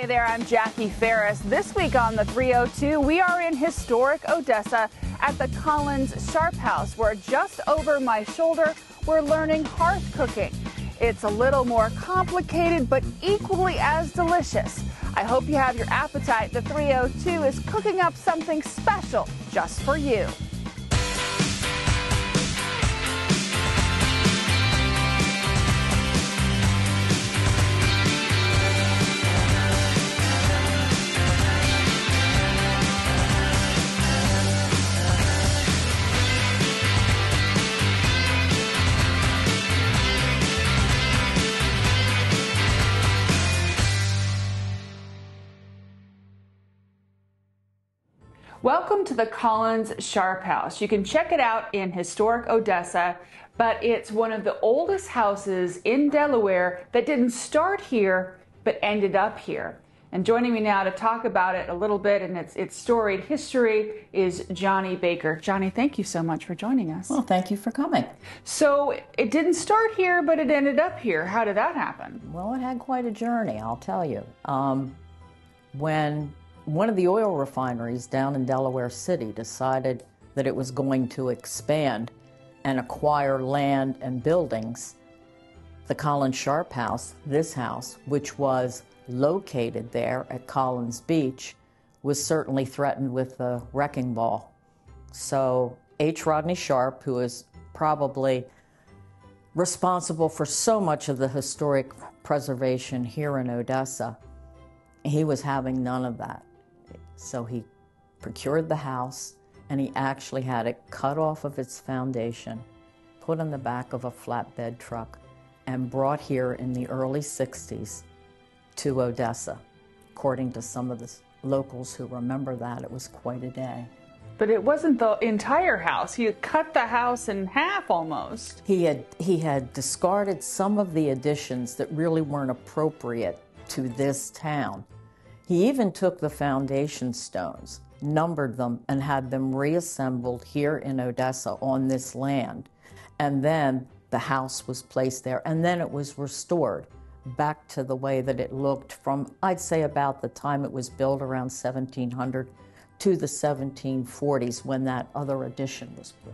Hey there, I'm Jackie Ferris. This week on the 302, we are in historic Odessa at the Collins Sharp House, where just over my shoulder, we're learning hearth cooking. It's a little more complicated, but equally as delicious. I hope you have your appetite. The 302 is cooking up something special just for you. Welcome to the Collins Sharp House. You can check it out in historic Odessa, but it's one of the oldest houses in Delaware that didn't start here, but ended up here. And joining me now to talk about it a little bit and its storied history is Johnny Baker. Johnny, thank you so much for joining us. Well, thank you for coming. So it didn't start here, but it ended up here. How did that happen? Well, it had quite a journey, I'll tell you. When one of the oil refineries down in Delaware City decided that it was going to expand and acquire land and buildings, the Collins Sharp House, this house, which was located there at Collins Beach, was certainly threatened with the wrecking ball. So H. Rodney Sharp, who is probably responsible for so much of the historic preservation here in Odessa, he was having none of that. So he procured the house, and he actually had it cut off of its foundation, put on the back of a flatbed truck, and brought here in the early 60s to Odessa. According to some of the locals who remember that, it was quite a day. But it wasn't the entire house. He had cut the house in half almost. He had discarded some of the additions that really weren't appropriate to this town. He even took the foundation stones, numbered them, and had them reassembled here in Odessa on this land. And then the house was placed there, and then it was restored back to the way that it looked from, I'd say, about the time it was built around 1700 to the 1740s when that other addition was put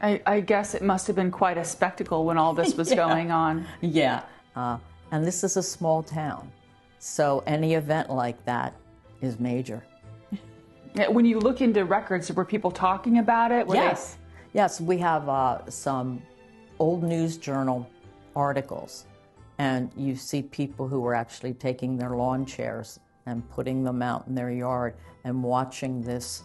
on. I guess it must have been quite a spectacle when all this was going on. Yeah, and this is a small town. So any event like that is major. When you look into records, were people talking about it? Yes, we have some old news journal articles, and you see people who were actually taking their lawn chairs and putting them out in their yard and watching this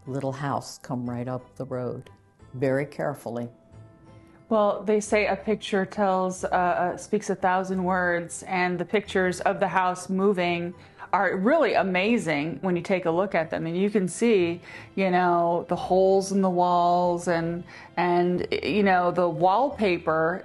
little house come right up the road very carefully. Well, they say a picture speaks 1,000 words, and the pictures of the house moving are really amazing when you take a look at them. And you can see, the holes in the walls and the wallpaper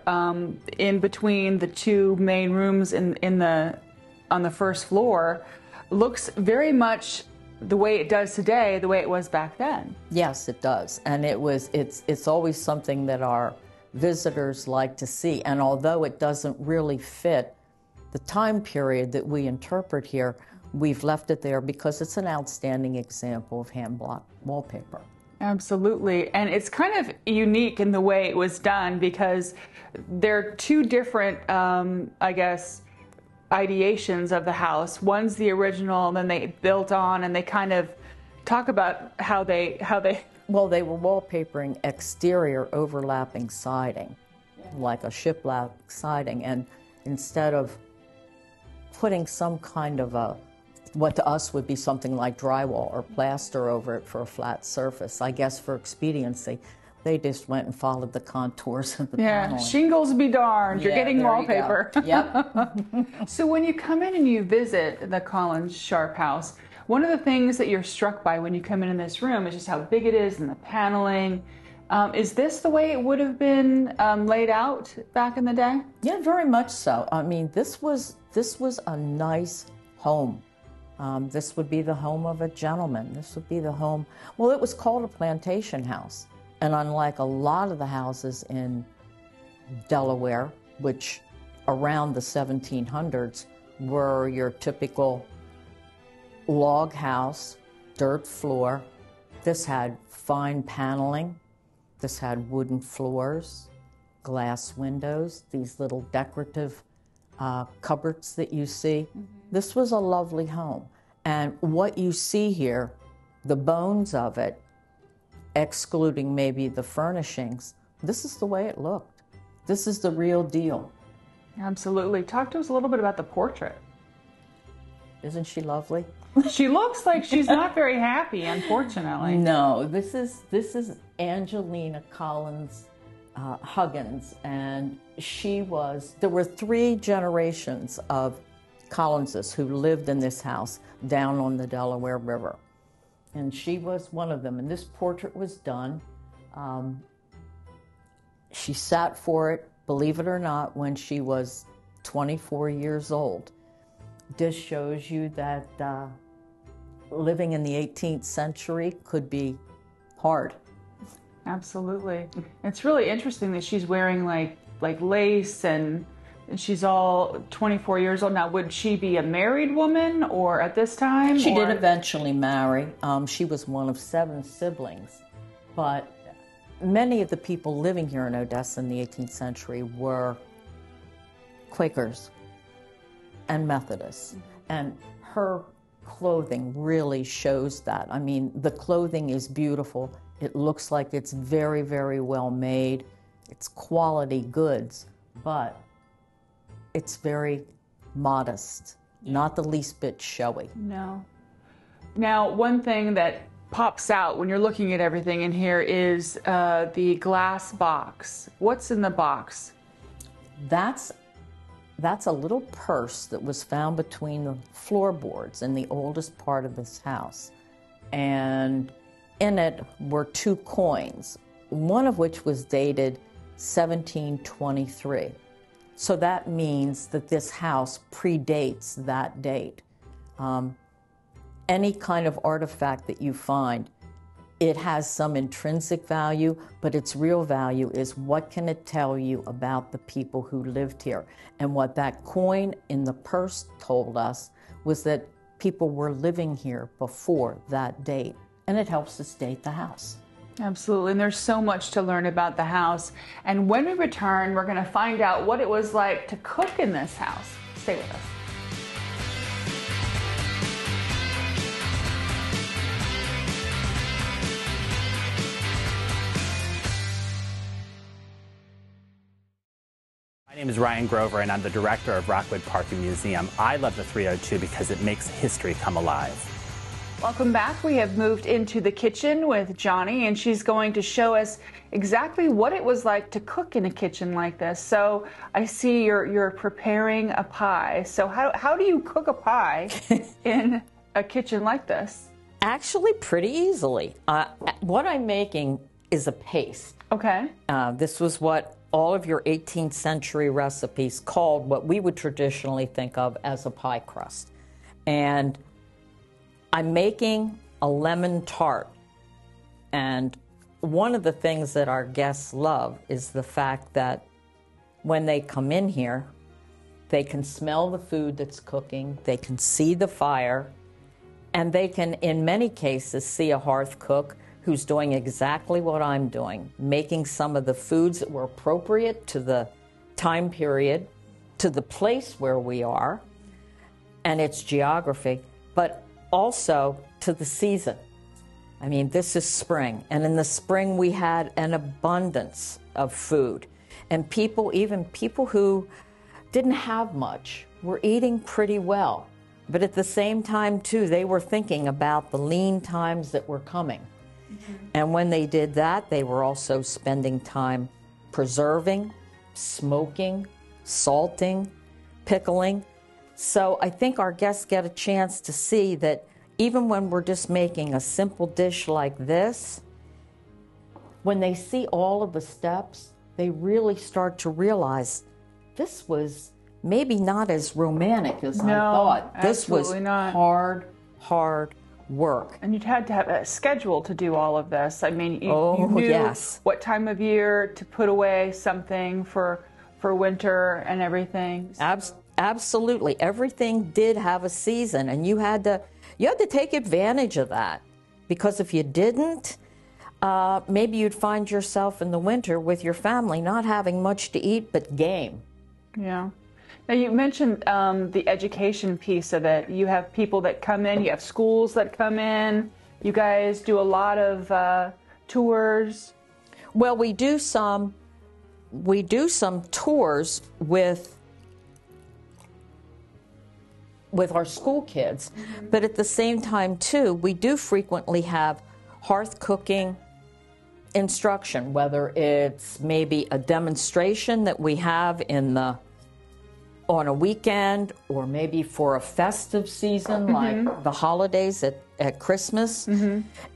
in between the two main rooms on the first floor looks very much the way it does today, the way it was back then. Yes, it does, and it's always something that our visitors like to see. And although it doesn't really fit the time period that we interpret here, we've left it there because it's an outstanding example of hand-block wallpaper. Absolutely. And it's kind of unique in the way it was done because there are two different, ideations of the house. One's the original, and then they built on, and they kind of talk about how they Well, they were wallpapering exterior overlapping siding, like a shiplap siding, and instead of putting some kind of what to us would be something like drywall or plaster over it for a flat surface, I guess for expediency, they just went and followed the contours of the paneling. Shingles be darned, you're getting wallpaper. Yep. So when you come in and you visit the Collins Sharp House, one of the things that you're struck by when you come in this room is just how big it is and the paneling. Is this the way it would have been laid out back in the day? Yeah, very much so. I mean, this was a nice home. This would be the home of a gentleman. This would be the home. Well, it was called a plantation house. And unlike a lot of the houses in Delaware, which around the 1700s were your typical log house, dirt floor. This had fine paneling. This had wooden floors, glass windows, these little decorative cupboards that you see. This was a lovely home. And what you see here, the bones of it, excluding maybe the furnishings, this is the way it looked. This is the real deal. Absolutely. Talk to us a little bit about the portrait. Isn't she lovely? She looks like she's not very happy, unfortunately. No, this is Angelina Collins Huggins, and there were 3 generations of Collinses who lived in this house down on the Delaware River. And she was one of them, and this portrait was done. She sat for it, believe it or not, when she was 24 years old. This shows you that living in the 18th century could be hard. Absolutely. It's really interesting that she's wearing like lace and she's all 24 years old. Now, would she be a married woman or at this time? She did eventually marry. She was one of 7 siblings. But many of the people living here in Odessa in the 18th century were Quakers and Methodists. And her clothing really shows that. I mean, the clothing is beautiful. It looks like it's very, very well made. It's quality goods, but it's very modest, not the least bit showy. No. Now, one thing that pops out when you're looking at everything in here is the glass box. What's in the box? That's a little purse that was found between the floorboards in the oldest part of this house. And in it were 2 coins, one of which was dated 1723. So that means that this house predates that date. Any kind of artifact that you find, it has some intrinsic value, but its real value is what can it tell you about the people who lived here. And what that coin in the purse told us was that people were living here before that date. And it helps us date the house. Absolutely, and there's so much to learn about the house. And when we return, we're going to find out what it was like to cook in this house. Stay with us. My name is Ryan Grover, and I'm the director of Rockwood Park and Museum. I love the 302 because it makes history come alive. Welcome back. We have moved into the kitchen with Johnny, and she's going to show us exactly what it was like to cook in a kitchen like this. So I see you're preparing a pie. So how do you cook a pie in a kitchen like this? Actually, pretty easily. What I'm making is a paste. Okay. This was what all of your 18th century recipes called what we would traditionally think of as a pie crust. And I'm making a lemon tart. And one of the things that our guests love is the fact that when they come in here, they can smell the food that's cooking, they can see the fire, and they can, in many cases, see a hearth cook who's doing exactly what I'm doing, making some of the foods that were appropriate to the time period, to the place where we are, and its geography, but also to the season. I mean, this is spring, and in the spring we had an abundance of food, and even people who didn't have much were eating pretty well. But at the same time, too, they were thinking about the lean times that were coming. Mm-hmm. And when they did that, they were also spending time preserving, smoking, salting, pickling. So I think our guests get a chance to see that even when we're just making a simple dish like this, when they see all of the steps, they really start to realize this was maybe not as romantic as I thought. This was not. hard work. And you'd had to have a schedule to do all of this. I mean, you knew yes. what time of year to put away something for winter and everything. Absolutely. Everything did have a season, and you had to take advantage of that, because if you didn't, maybe you'd find yourself in the winter with your family not having much to eat but game. Yeah. Now, you mentioned the education piece of it. You have people that come in, you have schools that come in, you guys do a lot of tours. Well, we do some tours with our school kids, but at the same time too, we do frequently have hearth cooking instruction, whether it's maybe a demonstration that we have on a weekend, or maybe for a festive season like the holidays at Christmas.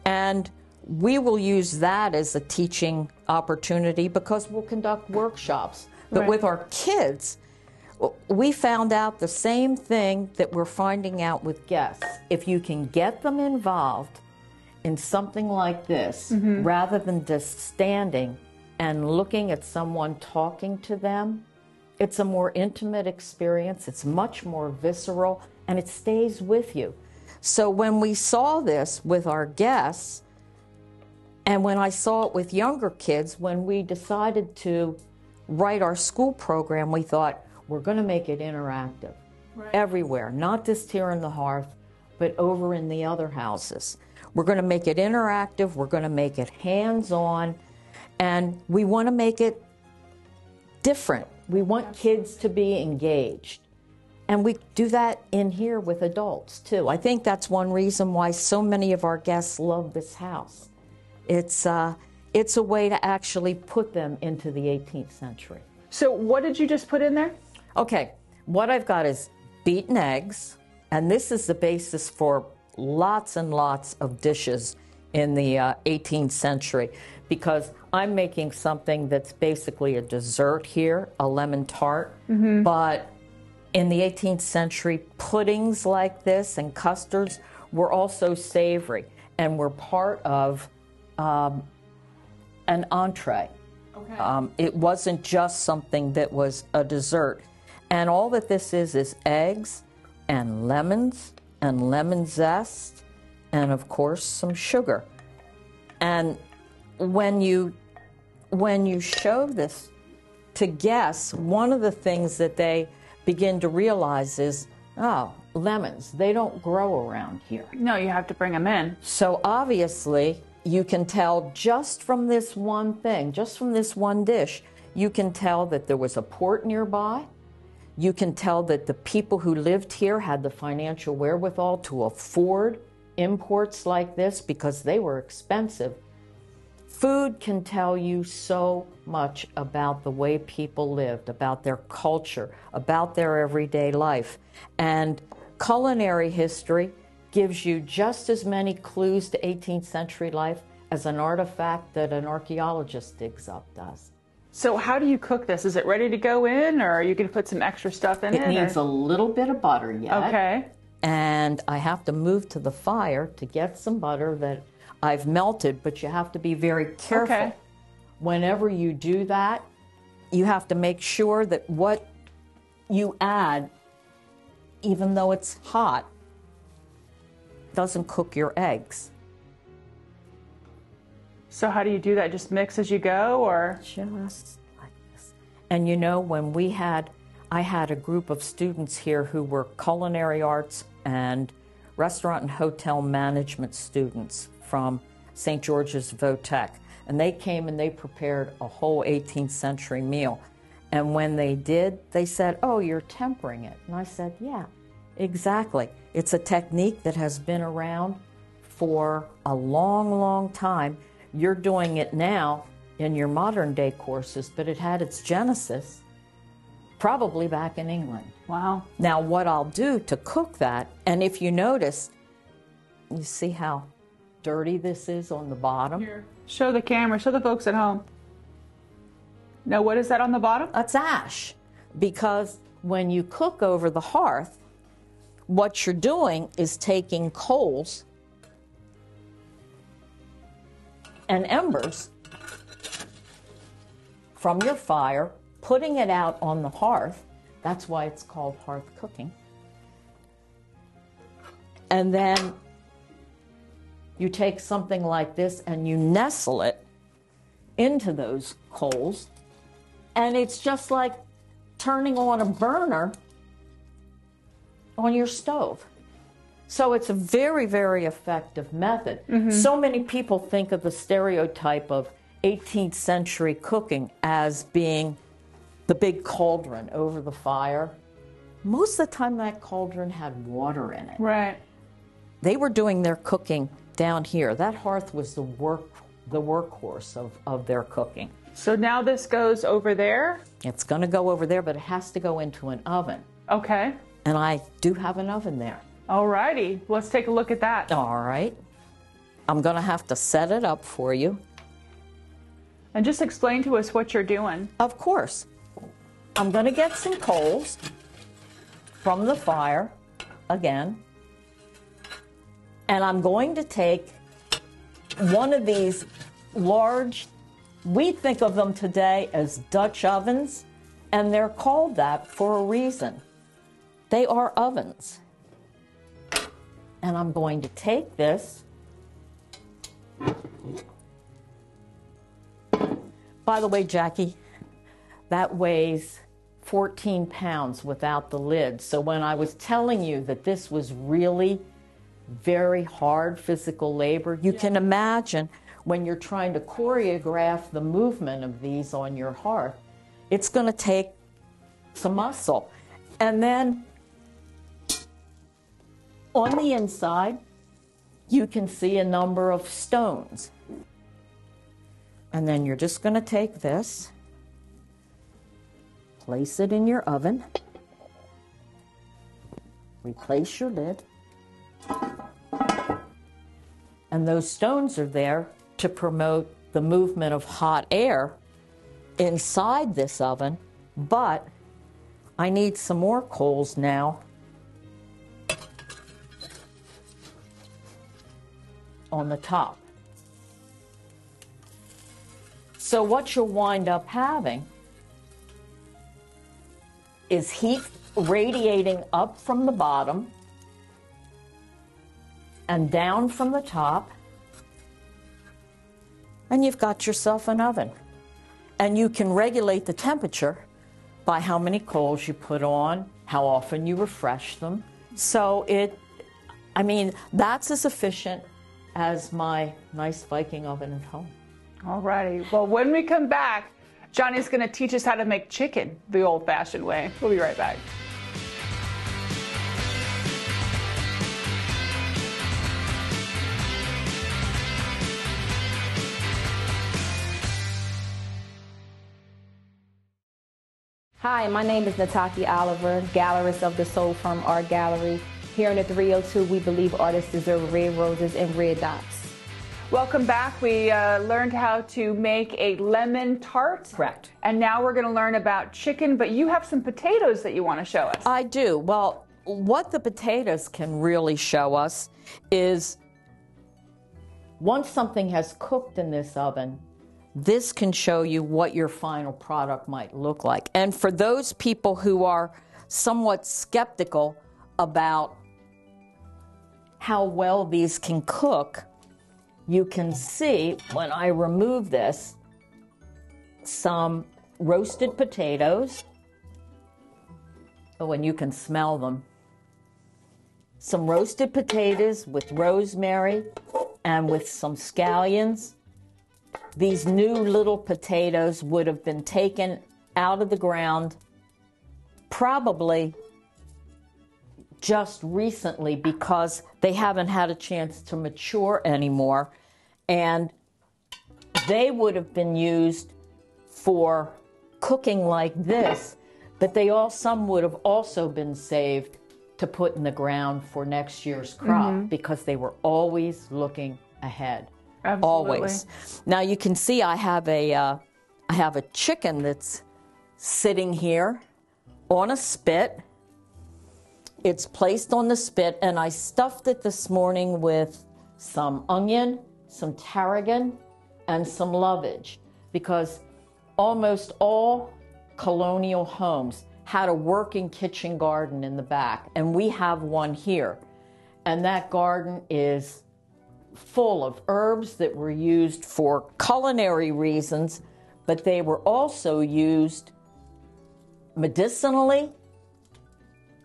And we will use that as a teaching opportunity because we'll conduct workshops. But with our kids, we found out the same thing that we're finding out with guests. If you can get them involved in something like this, rather than just standing and looking at someone talking to them, it's a more intimate experience, it's much more visceral, and it stays with you. So when we saw this with our guests, and when I saw it with younger kids, when we decided to write our school program, we thought, we're going to make it interactive everywhere, not just here in the hearth, but over in the other houses. We're going to make it interactive, we're going to make it hands-on, and we want to make it different. We want kids to be engaged. And we do that in here with adults, too. I think that's one reason why so many of our guests love this house. It's a way to actually put them into the 18th century. So what did you just put in there? Okay, what I've got is beaten eggs, and this is the basis for lots and lots of dishes in the 18th century, because I'm making something that's basically a dessert here, a lemon tart, but in the 18th century, puddings like this and custards were also savory and were part of an entree. Okay. It wasn't just something that was a dessert. And all that this is eggs and lemon zest, and of course some sugar. And when you show this to guests, one of the things that they begin to realize is, oh, lemons, they don't grow around here. No, you have to bring them in. So obviously, you can tell just from this one thing, just from this one dish, you can tell that there was a port nearby. You can tell that the people who lived here had the financial wherewithal to afford imports like this because they were expensive. Food can tell you so much about the way people lived, about their culture, about their everyday life. And culinary history gives you just as many clues to 18th century life as an artifact that an archaeologist digs up does. So how do you cook this? Is it ready to go in, or are you going to put some extra stuff in it? It needs a little bit of butter yet. Okay. And I have to move to the fire to get some butter that I've melted, but you have to be very careful. Okay. Whenever you do that, you have to make sure that what you add, even though it's hot, doesn't cook your eggs. So how do you do that? Just mix as you go, or? Just like this. And you know, when I had a group of students here who were culinary arts and restaurant and hotel management students from St. George's Votech. And they came and they prepared a whole 18th century meal. And when they did, they said, oh, you're tempering it. And I said, yeah, exactly. It's a technique that has been around for a long, long time. You're doing it now in your modern day courses, but it had its genesis probably back in England. Wow. Now, what I'll do to cook that, and if you notice, you see how dirty this is on the bottom? Here, show the camera, show the folks at home. Now, what is that on the bottom? That's ash, because when you cook over the hearth, what you're doing is taking coals and embers from your fire, putting it out on the hearth, That's why it's called hearth cooking. And then you take something like this and you nestle it into those coals, and it's just like turning on a burner on your stove. So it's a very, very effective method. So many people think of the stereotype of 18th century cooking as being the big cauldron over the fire. Most of the time that cauldron had water in it. Right. They were doing their cooking down here. That hearth was the workhorse of their cooking. So now this goes over there? It's going to go over there, but it has to go into an oven. Okay. And I do have an oven there. All righty. Let's take a look at that. All right. I'm going to have to set it up for you. And just explain to us what you're doing. Of course. I'm going to get some coals from the fire again. And I'm going to take one of these large, we think of them today as Dutch ovens, and they're called that for a reason. They are ovens. And I'm going to take this. By the way, Jackie, that weighs 14 pounds without the lid. So when I was telling you that this was really very hard physical labor, you can imagine when you're trying to choreograph the movement of these on your hearth, it's going to take some muscle. And then on the inside, you can see a number of stones. And then you're just going to take this, place it in your oven, replace your lid, and those stones are there to promote the movement of hot air inside this oven, but I need some more coals now on the top. So what you'll wind up having is heat radiating up from the bottom and down from the top, and you've got yourself an oven. And you can regulate the temperature by how many coals you put on, how often you refresh them. So that's as efficient as my nice Viking oven at home. All righty. Well, when we come back, Johnny's going to teach us how to make chicken the old-fashioned way. We'll be right back. Hi, my name is Nataki Oliver, gallerist of the Soul Firm Art Gallery. Here in the 302, we believe artists deserve red roses and red dots. Welcome back. We learned how to make a lemon tart. Correct. And now we're going to learn about chicken, but you have some potatoes that you want to show us. I do. Well, what the potatoes can really show us is once something has cooked in this oven, this can show you what your final product might look like. And for those people who are somewhat skeptical about how well these can cook, you can see when I remove this some roasted potatoes. Oh, and you can smell them. Some roasted potatoes with rosemary and with some scallions. These new little potatoes would have been taken out of the ground probably just recently because they haven't had a chance to mature anymore, and they would have been used for cooking like this, but some would have also been saved to put in the ground for next year's crop because they were always looking ahead. Absolutely. Always. Now you can see I have a chicken that's sitting here on a spit. It's placed on the spit, and I stuffed it this morning with some onion, some tarragon, and some lovage, because almost all colonial homes had a working kitchen garden in the back, and we have one here. And that garden is full of herbs that were used for culinary reasons, but they were also used medicinally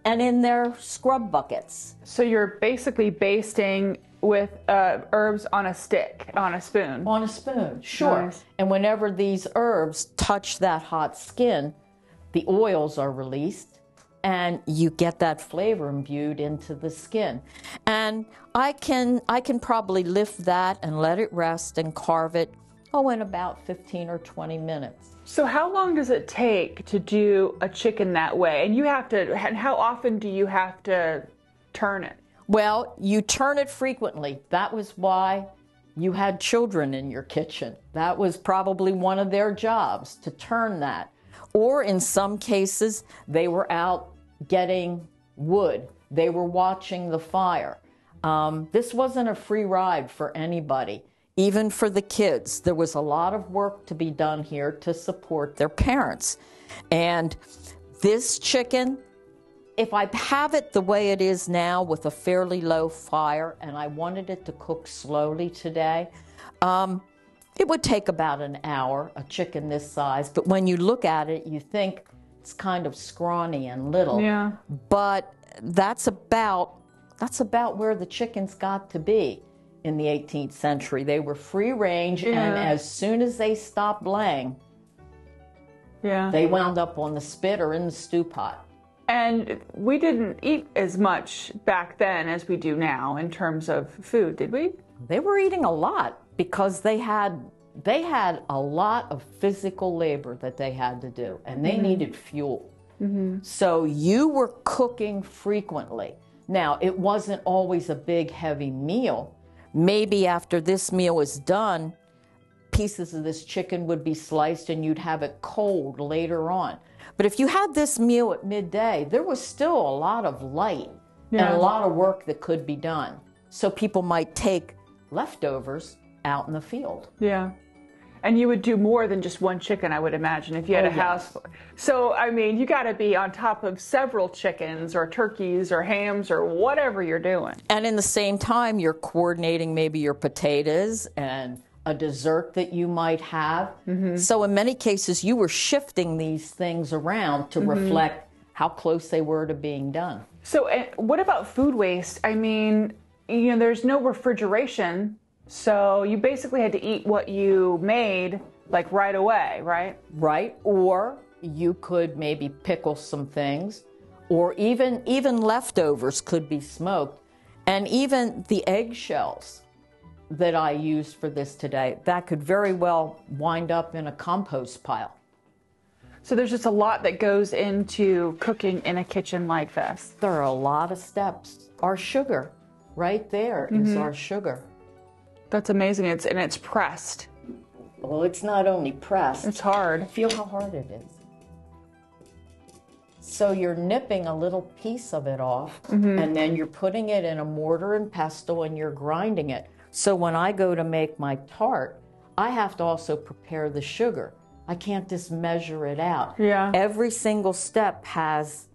and in their scrub buckets. So you're basically basting with herbs on a stick, on a spoon. On a spoon, sure. Nice. And whenever these herbs touch that hot skin, the oils are released and you get that flavor imbued into the skin. And I can probably lift that and let it rest and carve it, in about 15 or 20 minutes. So how long does it take to do a chicken that way? And how often do you have to turn it? Well, you turn it frequently. That was why you had children in your kitchen. That was probably one of their jobs, to turn that. Or in some cases, they were out getting wood. They were watching the fire. This wasn't a free ride for anybody. Even for the kids, there was a lot of work to be done here to support their parents. And this chicken, if I have it the way it is now with a fairly low fire and I wanted it to cook slowly today, it would take about an hour, a chicken this size. But when you look at it, you think it's kind of scrawny and little. Yeah. But that's about where the chickens got to be. In the 18th century. They were free range, and as soon as they stopped laying, they wound up on the spit or in the stew pot. And we didn't eat as much back then as we do now in terms of food, did we? They were eating a lot because they had a lot of physical labor that they had to do, and they needed fuel. So you were cooking frequently. Now, it wasn't always a big, heavy meal. Maybe after this meal is done, pieces of this chicken would be sliced and you'd have it cold later on. But if you had this meal at midday, there was still a lot of light and a lot of work that could be done. So people might take leftovers out in the field. Yeah. And you would do more than just one chicken, I would imagine, if you had a house. So, I mean, you got to be on top of several chickens or turkeys or hams or whatever you're doing. And in the same time, you're coordinating maybe your potatoes and a dessert that you might have. So in many cases, you were shifting these things around to reflect how close they were to being done. So what about food waste? I mean, there's no refrigeration. So you basically had to eat what you made, like right away, right? Right, or you could maybe pickle some things, or even leftovers could be smoked. And even the eggshells that I used for this today, that could very well wind up in a compost pile. So there's just a lot that goes into cooking in a kitchen like this. There are a lot of steps. Our sugar, right there is our sugar. That's amazing. It's pressed. Well, it's not only pressed. It's hard. Feel how hard it is. So you're nipping a little piece of it off, and then you're putting it in a mortar and pestle, and you're grinding it. So when I go to make my tart, I have to also prepare the sugar. I can't just measure it out. Yeah. Every single step has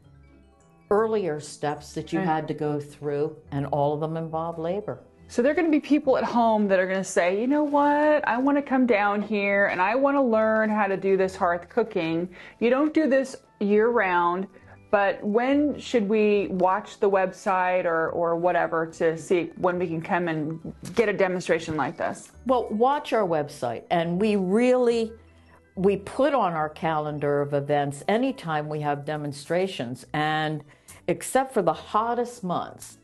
earlier steps that you had to go through, and all of them involve labor. So there are going to be people at home that are going to say, you know what, I want to come down here and I want to learn how to do this hearth cooking. You don't do this year round, but when should we watch the website or whatever to see when we can come and get a demonstration like this? Well, watch our website, and we put on our calendar of events anytime we have demonstrations, and except for the hottest months,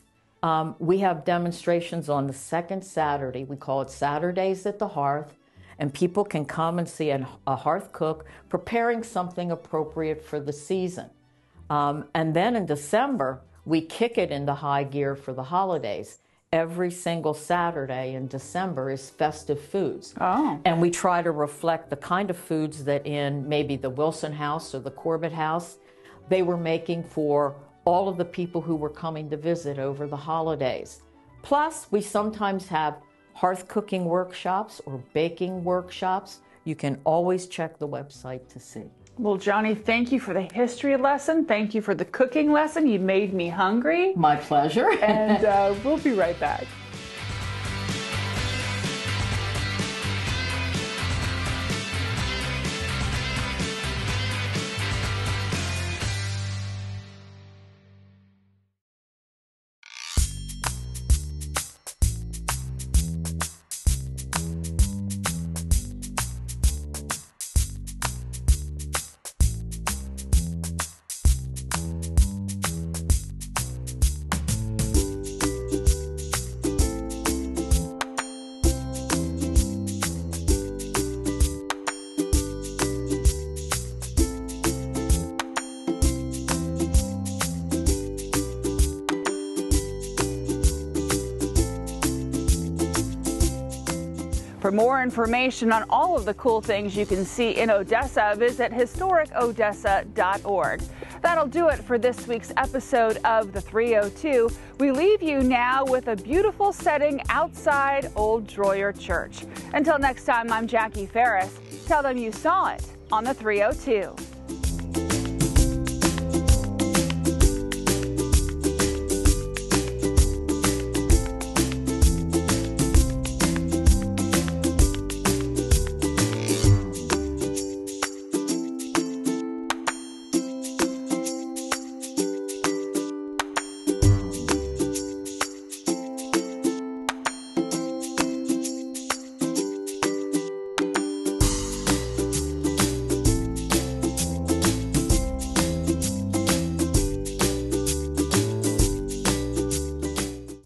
we have demonstrations on the second Saturday. We call it Saturdays at the Hearth, and people can come and see a hearth cook preparing something appropriate for the season. And then in December, we kick it into high gear for the holidays. Every single Saturday in December is festive foods. Oh. And we try to reflect the kind of foods that in maybe the Wilson House or the Corbett House, they were making for all of the people who were coming to visit over the holidays. Plus, we sometimes have hearth cooking workshops or baking workshops. You can always check the website to see. Well, Johnny, thank you for the history lesson. Thank you for the cooking lesson. You made me hungry. My pleasure. And we'll be right back. For more information on all of the cool things you can see in Odessa, visit historicodessa.org. That'll do it for this week's episode of The 302. We leave you now with a beautiful setting outside Old Droyer Church. Until next time, I'm Jackie Ferris. Tell them you saw it on The 302.